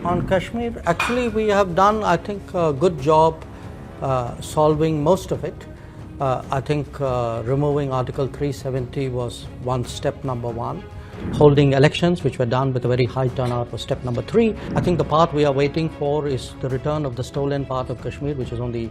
on Kashmir, actually we have done, I think, a good job solving most of it. I think removing Article 370 was step number one. Holding elections, which were done with a very high turnout, was step number 3. I think the part we are waiting for is the return of the stolen part of Kashmir, which is on the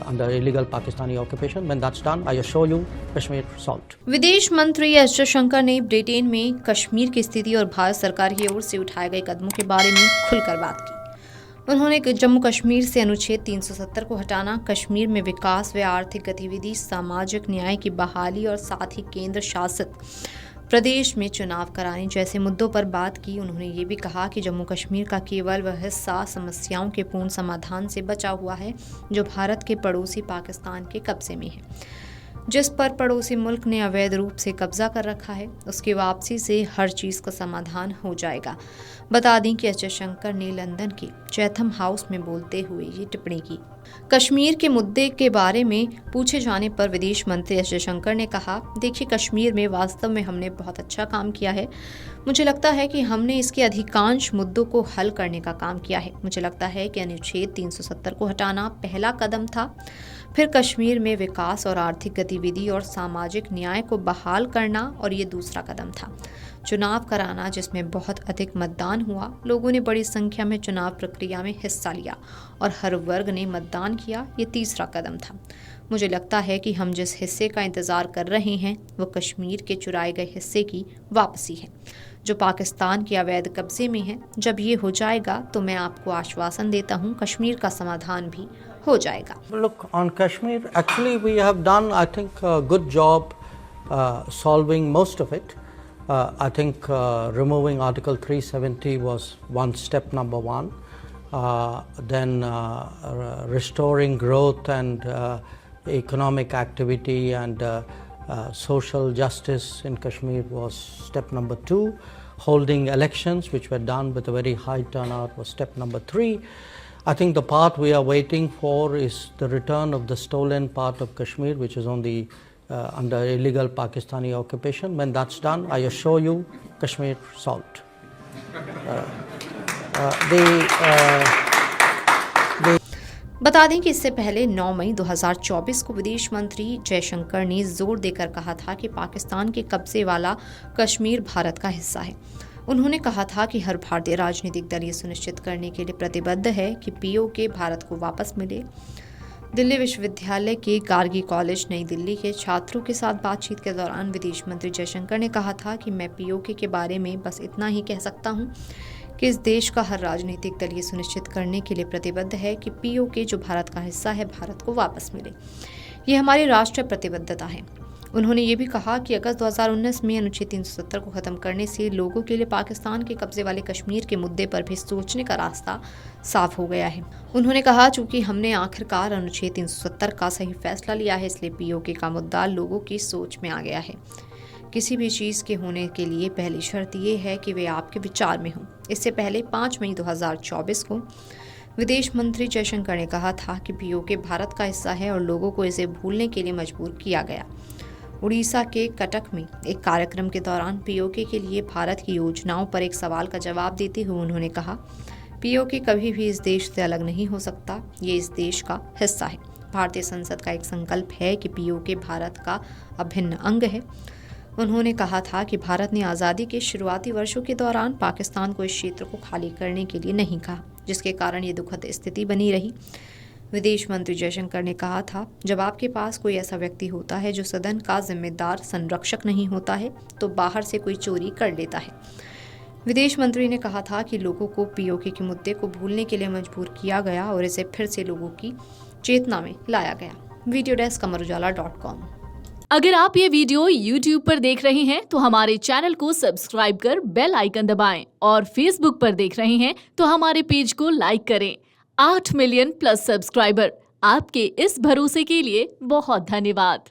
under illegal Pakistani occupation. When that's done, I assure you, Kashmir solved. विदेश मंत्री S Jaishankar ने Britain में कश्मीर की स्थिति और भारत सरकार की ओर से उठाए गए कदमों के बारे में खुलकर बात की। उन्होंने जम्मू कश्मीर से अनुच्छेद 370 को हटाना, कश्मीर में विकास व आर्थिक गतिविधि, सामाजिक न्याय की बहाली और साथ ही केंद्र शासित प्रदेश में चुनाव कराने जैसे मुद्दों पर बात की। उन्होंने ये भी कहा कि जम्मू कश्मीर का केवल वह हिस्सा समस्याओं के पूर्ण समाधान से बचा हुआ है जो भारत के पड़ोसी पाकिस्तान के कब्जे में है, जिस पर पड़ोसी मुल्क ने अवैध रूप से कब्जा कर रखा है। उसकी वापसी से हर चीज़ का समाधान हो जाएगा। बता दें कि एस जयशंकर ने लंदन के चैथम हाउस में बोलते हुए ये टिप्पणी की। कश्मीर के मुद्दे के बारे में पूछे जाने पर विदेश मंत्री एस जयशंकर ने कहा, देखिए, कश्मीर में वास्तव में हमने बहुत अच्छा काम किया है। मुझे लगता है कि हमने इसके अधिकांश मुद्दों को हल करने का काम किया है। मुझे लगता है कि अनुच्छेद 370 को हटाना पहला कदम था, फिर कश्मीर में विकास और आर्थिक गतिविधि और सामाजिक न्याय को बहाल करना, और ये दूसरा कदम था। चुनाव कराना, जिसमें बहुत अधिक मतदान हुआ, लोगों ने बड़ी संख्या में चुनाव प्रक्रिया में हिस्सा लिया और हर वर्ग ने मतदान किया, ये तीसरा कदम था। मुझे लगता है कि हम जिस हिस्से का इंतज़ार कर रहे हैं वो कश्मीर के चुराए गए हिस्से की वापसी है जो पाकिस्तान के अवैध कब्जे में है। जब ये हो जाएगा तो मैं आपको आश्वासन देता हूँ, कश्मीर का समाधान भी हो जाएगा। Look, on Kashmir, actually we have done, I think, a good job solving most of it. I think removing Article 370 was step number one. Then restoring growth and economic activity and social justice in Kashmir was step number 2. Holding elections, which were done with a very high turnout, was step number 3. I think the part we are waiting for is the return of the stolen part of Kashmir, which is on the under illegal Pakistani occupation. When that's done, I assure you, Kashmir solved. बता दें कि इससे पहले 9 मई 2024 को विदेश मंत्री जयशंकर ने जोर देकर कहा था कि पाकिस्तान के कब्जे वाला कश्मीर भारत का हिस्सा है। उन्होंने कहा था कि हर भारतीय राजनीतिक दल ये सुनिश्चित करने के लिए प्रतिबद्ध है कि पीओके भारत को वापस मिले। दिल्ली विश्वविद्यालय के गार्गी कॉलेज नई दिल्ली के छात्रों के साथ बातचीत के दौरान विदेश मंत्री जयशंकर ने कहा था कि मैं पीओके के बारे में बस इतना ही कह सकता हूं कि इस देश का हर राजनीतिक दल ये सुनिश्चित करने के लिए प्रतिबद्ध है कि पीओके जो भारत का हिस्सा है भारत को वापस मिले। ये हमारी राष्ट्रीय प्रतिबद्धता है। उन्होंने ये भी कहा कि अगस्त 2019 में अनुच्छेद 370 को खत्म करने से लोगों के लिए पाकिस्तान के कब्जे वाले कश्मीर के मुद्दे पर भी सोचने का रास्ता साफ हो गया है। उन्होंने कहा, चूंकि हमने आखिरकार अनुच्छेद 370 का सही फैसला लिया है, इसलिए पीओके का मुद्दा लोगों की सोच में आ गया है। किसी भी चीज़ के होने के लिए पहली शर्त ये है कि वे आपके विचार में हों। इससे पहले 5 मई 2024 को विदेश मंत्री जयशंकर ने कहा था कि पीओके भारत का हिस्सा है और लोगों को इसे भूलने के लिए मजबूर किया गया। उड़ीसा के कटक में एक कार्यक्रम के दौरान पीओके के लिए भारत की योजनाओं पर एक सवाल का जवाब देते हुए उन्होंने कहा, पीओके कभी भी इस देश से अलग नहीं हो सकता, ये इस देश का हिस्सा है। भारतीय संसद का एक संकल्प है कि पीओके भारत का अभिन्न अंग है। उन्होंने कहा था कि भारत ने आज़ादी के शुरुआती वर्षों के दौरान पाकिस्तान को इस क्षेत्र को खाली करने के लिए नहीं कहा, जिसके कारण ये दुखद स्थिति बनी रही। विदेश मंत्री जयशंकर ने कहा था, जब आपके पास कोई ऐसा व्यक्ति होता है जो सदन का जिम्मेदार संरक्षक नहीं होता है तो बाहर से कोई चोरी कर लेता है। विदेश मंत्री ने कहा था कि लोगों को पीओके के मुद्दे को भूलने के लिए मजबूर किया गया और इसे फिर से लोगों की चेतना में लाया गया। Video desk amarujala.com। अगर आप ये वीडियो YouTube पर देख रहे हैं तो हमारे चैनल को सब्सक्राइब कर बेल आइकन दबाएं और Facebook पर देख रहे हैं तो हमारे पेज को लाइक करें। 8 मिलियन प्लस सब्सक्राइबर, आपके इस भरोसे के लिए बहुत धन्यवाद।